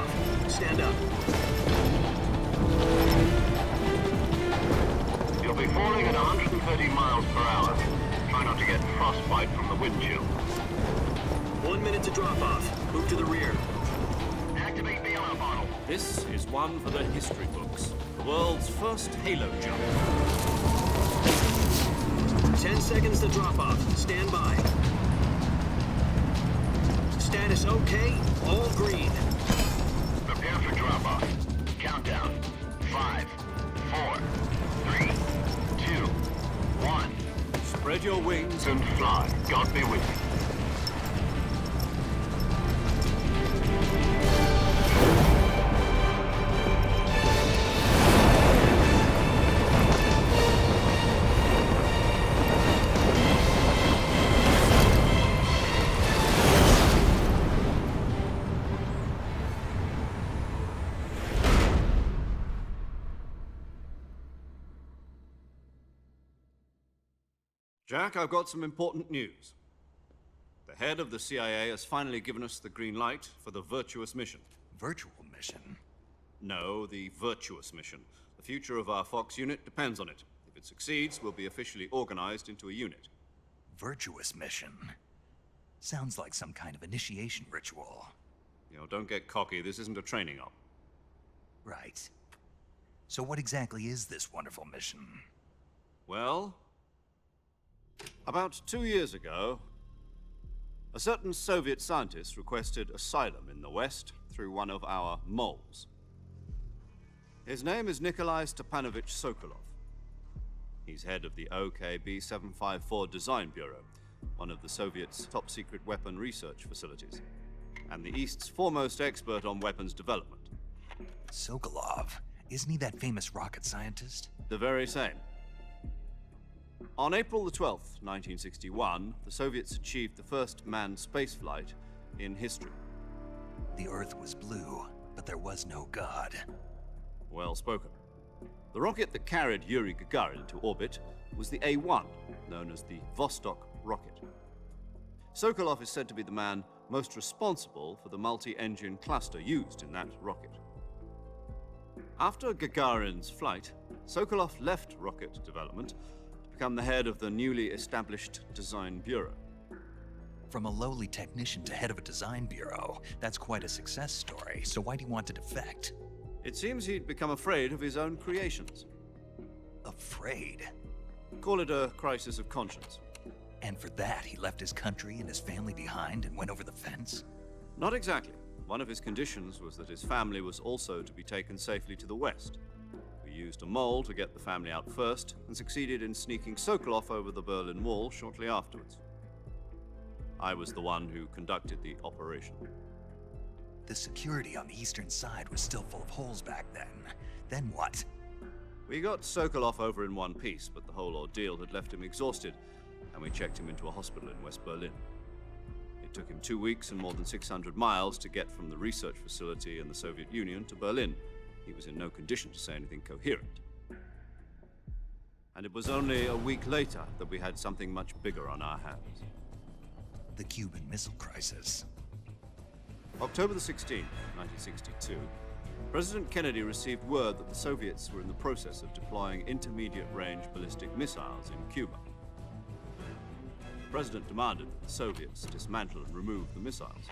off. Stand up. You'll be falling at 130 miles per hour. Try not to get frostbite from the wind chill. 1 minute to drop off. Move to the rear. Activate bailout bottle. This is one for the history books. The world's first halo jump. 10 seconds to drop off. Stand by. Status okay. All green. Prepare for drop off. Countdown. 5, 4, 3, 2, 1. Spread your wings And fly. God be with you. Jack, I've got some important news. The head of the CIA has finally given us the green light for the Virtuous mission. Virtual mission? No, the Virtuous mission. The future of our Fox unit depends on it. If it succeeds, we'll be officially organized into a unit. Virtuous mission? Sounds like some kind of initiation ritual. You know, don't get cocky. This isn't a training op. Right. So what exactly is this wonderful mission? Well, about 2 years ago, a certain Soviet scientist requested asylum in the West through one of our moles. His name is Nikolai Stepanovich Sokolov. He's head of the OKB-754 Design Bureau, one of the Soviets' top-secret weapon research facilities, and the East's foremost expert on weapons development. Sokolov? Isn't he that famous rocket scientist? The very same. On April the 12th, 1961, the Soviets achieved the first manned spaceflight in history. The Earth was blue, but there was no God. Well spoken. The rocket that carried Yuri Gagarin to orbit was the A-1, known as the Vostok rocket. Sokolov is said to be the man most responsible for the multi-engine cluster used in that rocket. After Gagarin's flight, Sokolov left rocket development to become the head of the newly established Design Bureau. From a lowly technician to head of a design bureau, that's quite a success story, so why do you want to defect? It seems he'd become afraid of his own creations. Afraid? Call it a crisis of conscience. And for that, he left his country and his family behind and went over the fence? Not exactly. One of his conditions was that his family was also to be taken safely to the West. We used a mole to get the family out first and succeeded in sneaking Sokolov over the Berlin Wall shortly afterwards. I was the one who conducted the operation. The security on the eastern side was still full of holes back then. Then what? We got Sokolov over in one piece, but the whole ordeal had left him exhausted, and we checked him into a hospital in West Berlin. It took him 2 weeks and more than 600 miles to get from the research facility in the Soviet Union to Berlin. He was in no condition to say anything coherent. And it was only a week later that we had something much bigger on our hands. The Cuban Missile Crisis. October the 16th, 1962, President Kennedy received word that the Soviets were in the process of deploying intermediate-range ballistic missiles in Cuba. The President demanded that the Soviets dismantle and remove the missiles.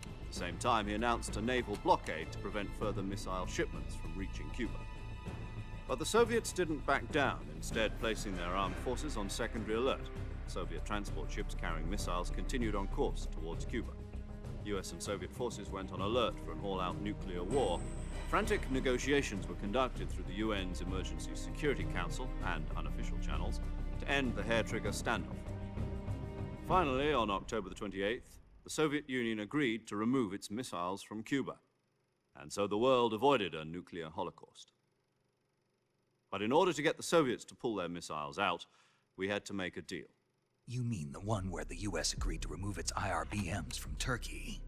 At the same time, he announced a naval blockade to prevent further missile shipments from reaching Cuba. But the Soviets didn't back down, instead placing their armed forces on secondary alert. Soviet transport ships carrying missiles continued on course towards Cuba. US and Soviet forces went on alert for an all-out nuclear war. Frantic negotiations were conducted through the UN's Emergency Security Council and unofficial channels to end the hair-trigger standoff. Finally, on October the 28th, the Soviet Union agreed to remove its missiles from Cuba, and so the world avoided a nuclear holocaust. But in order to get the Soviets to pull their missiles out, we had to make a deal. You mean the one where the US agreed to remove its IRBMs from Turkey?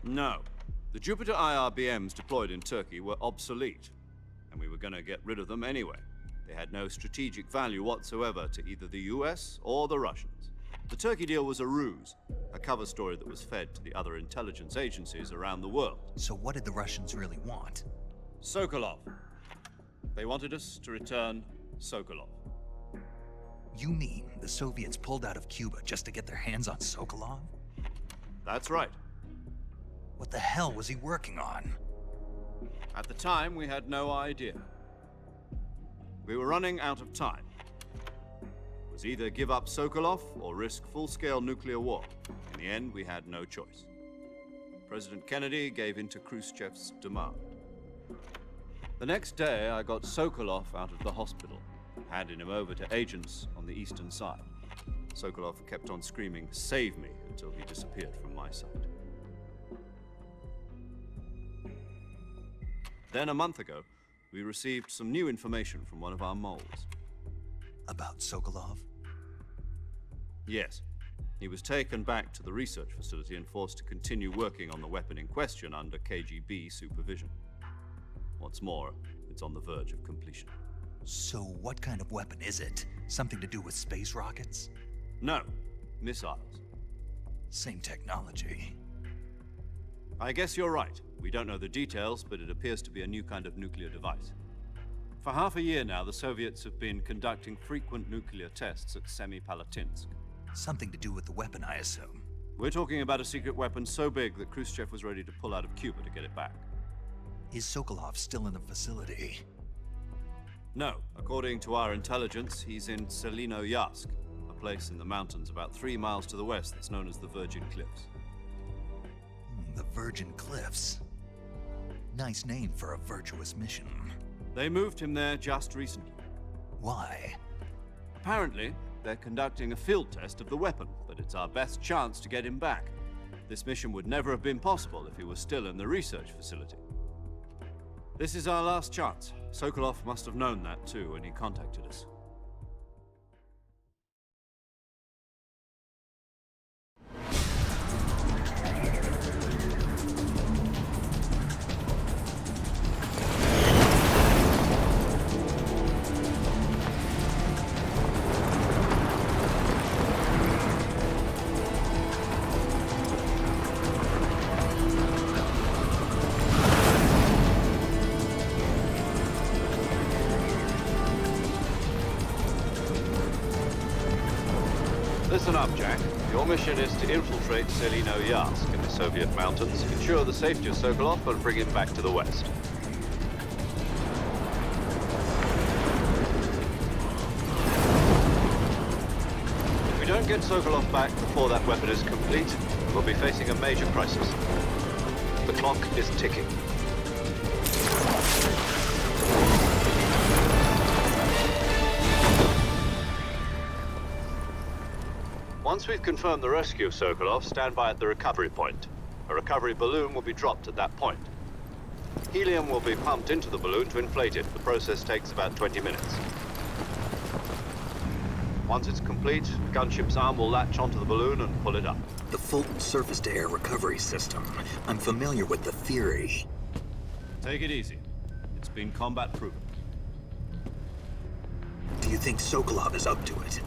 No. The Jupiter IRBMs deployed in Turkey were obsolete, and we were going to get rid of them anyway. They had no strategic value whatsoever to either the US or the Russians. The Turkey deal was a ruse, a cover story that was fed to the other intelligence agencies around the world. So what did the Russians really want? Sokolov. They wanted us to return Sokolov. You mean the Soviets pulled out of Cuba just to get their hands on Sokolov? That's right. What the hell was he working on? At the time, we had no idea. We were running out of time. It was either give up Sokolov or risk full-scale nuclear war. In the end, we had no choice. President Kennedy gave in to Khrushchev's demand. The next day, I got Sokolov out of the hospital, handing him over to agents on the eastern side. Sokolov kept on screaming, "Save me," until he disappeared from my sight. Then, a month ago, we received some new information from one of our moles. About Sokolov? Yes. He was taken back to the research facility and forced to continue working on the weapon in question under KGB supervision. What's more, it's on the verge of completion. So what kind of weapon is it? Something to do with space rockets? No, missiles. Same technology. I guess you're right. We don't know the details, but it appears to be a new kind of nuclear device. For half a year now, the Soviets have been conducting frequent nuclear tests at Semipalatinsk. Something to do with the weapon, I assume. We're talking about a secret weapon so big that Khrushchev was ready to pull out of Cuba to get it back. Is Sokolov still in the facility? No. According to our intelligence, he's in Selinoyarsk, a place in the mountains about 3 miles to the west that's known as the Virgin Cliffs. The Virgin Cliffs. Nice name for a virtuous mission. They moved him there just recently. Why? Apparently, they're conducting a field test of the weapon, but it's our best chance to get him back. This mission would never have been possible if he was still in the research facility. This is our last chance. Sokolov must have known that too when he contacted us. Listen up, Jack. Your mission is to infiltrate Selinoyarsk in the Soviet mountains, ensure the safety of Sokolov, and bring him back to the west. If we don't get Sokolov back before that weapon is complete, we'll be facing a major crisis. The clock is ticking. Once we've confirmed the rescue of Sokolov, stand by at the recovery point. A recovery balloon will be dropped at that point. Helium will be pumped into the balloon to inflate it. The process takes about 20 minutes. Once it's complete, the gunship's arm will latch onto the balloon and pull it up. The Fulton surface-to-air recovery system. I'm familiar with the theory. Take it easy. It's been combat-proven. Do you think Sokolov is up to it?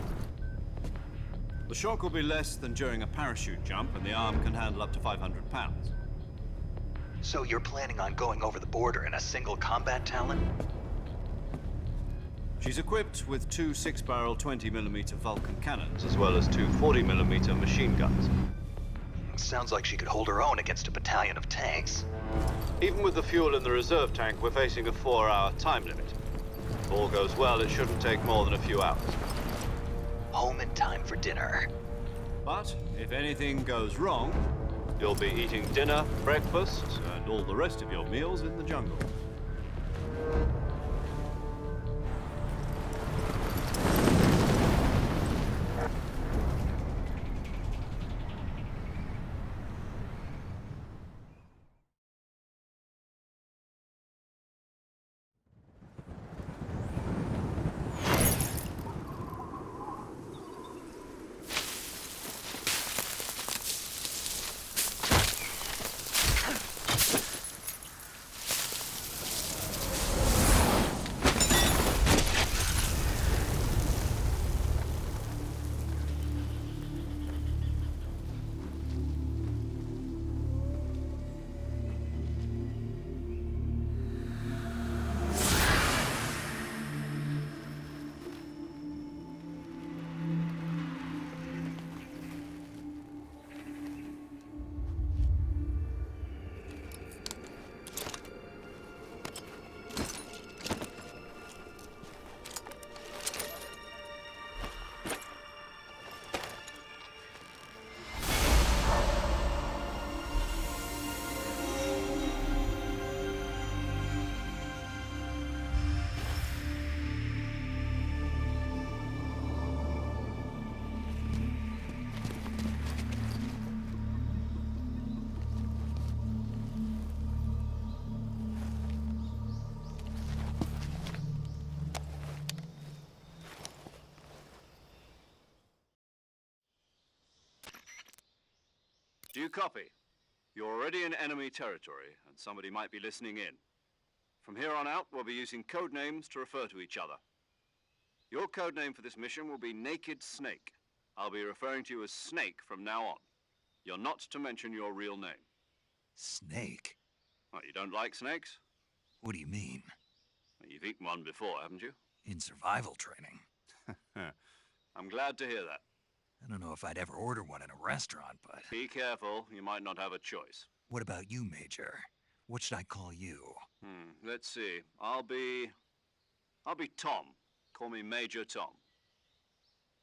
The shock will be less than during a parachute jump, and the arm can handle up to 500 pounds. So you're planning on going over the border in a single combat Talon? She's equipped with 2 6-barrel 20mm Vulcan cannons, as well as 2 40mm machine guns. Sounds like she could hold her own against a battalion of tanks. Even with the fuel in the reserve tank, we're facing a 4-hour time limit. If all goes well, it shouldn't take more than a few hours. Home in time for dinner. But if anything goes wrong, you'll be eating dinner, breakfast, and all the rest of your meals in the jungle. you copy? You're already in enemy territory, and somebody might be listening in. From here on out, we'll be using code names to refer to each other. Your code name for this mission will be Naked Snake. I'll be referring to you as Snake from now on. You're not to mention your real name. Snake? What, you don't like snakes? What do you mean? Well, you've eaten one before, haven't you? In survival training? I'm glad to hear that. I don't know if I'd ever order one in a restaurant, but... Be careful, you might not have a choice. What about you, Major? What should I call you? Let's see. I'll be Tom. Call me Major Tom.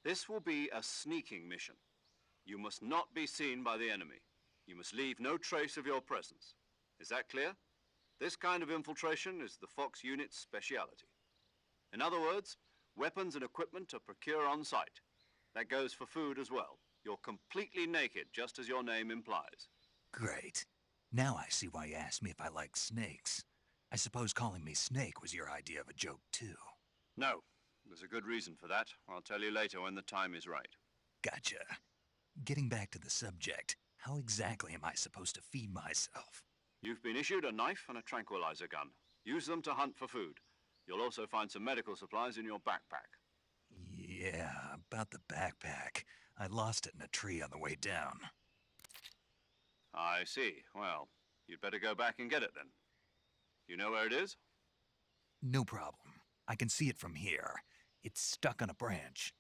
This will be a sneaking mission. You must not be seen by the enemy. You must leave no trace of your presence. Is that clear? This kind of infiltration is the Fox unit's speciality. In other words, weapons and equipment are procured on site. That goes for food as well. You're completely naked, just as your name implies. Great. Now I see why you asked me if I like snakes. I suppose calling me Snake was your idea of a joke, too. No, there's a good reason for that. I'll tell you later when the time is right. Gotcha. Getting back to the subject, how exactly am I supposed to feed myself? You've been issued a knife and a tranquilizer gun. Use them to hunt for food. You'll also find some medical supplies in your backpack. Yeah, about the backpack. I lost it in a tree on the way down. I see. Well, you'd better go back and get it then. You know where it is? No problem. I can see it from here. It's stuck on a branch.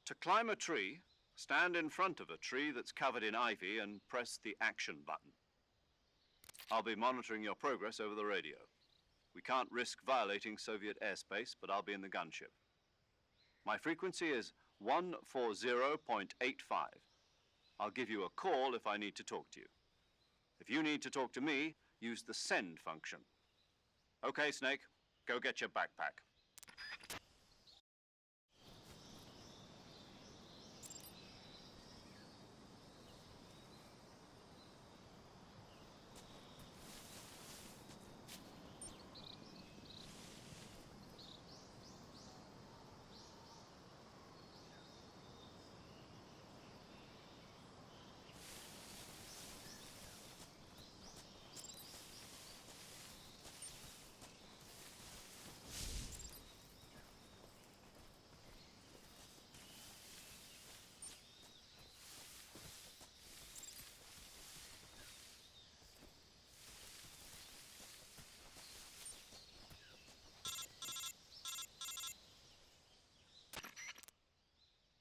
To climb a tree, stand in front of a tree that's covered in ivy and press the action button. I'll be monitoring your progress over the radio. We can't risk violating Soviet airspace, but I'll be in the gunship. My frequency is 140.85. I'll give you a call if I need to talk to you. If you need to talk to me, use the send function. Okay, Snake, go get your backpack.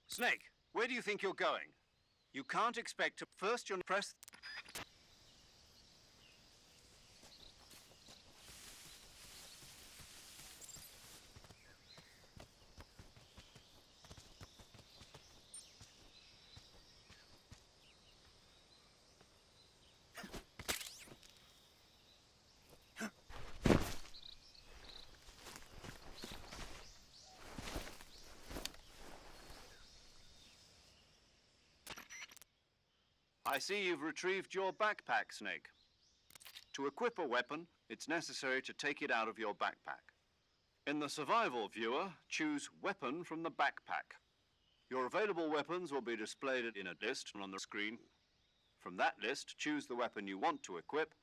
Snake, where do you think you're going? You can't expect to... First you'll press... I see you've retrieved your backpack, Snake. To equip a weapon, it's necessary to take it out of your backpack. In the survival viewer, choose Weapon from the backpack. Your available weapons will be displayed in a list on the screen. From that list, choose the weapon you want to equip.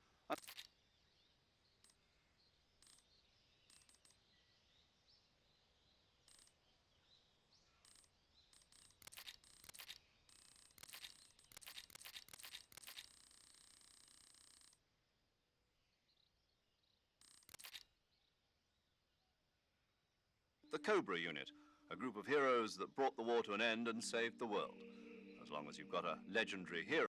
The Cobra Unit, a group of heroes that brought the war to an end and saved the world. As long as you've got a legendary hero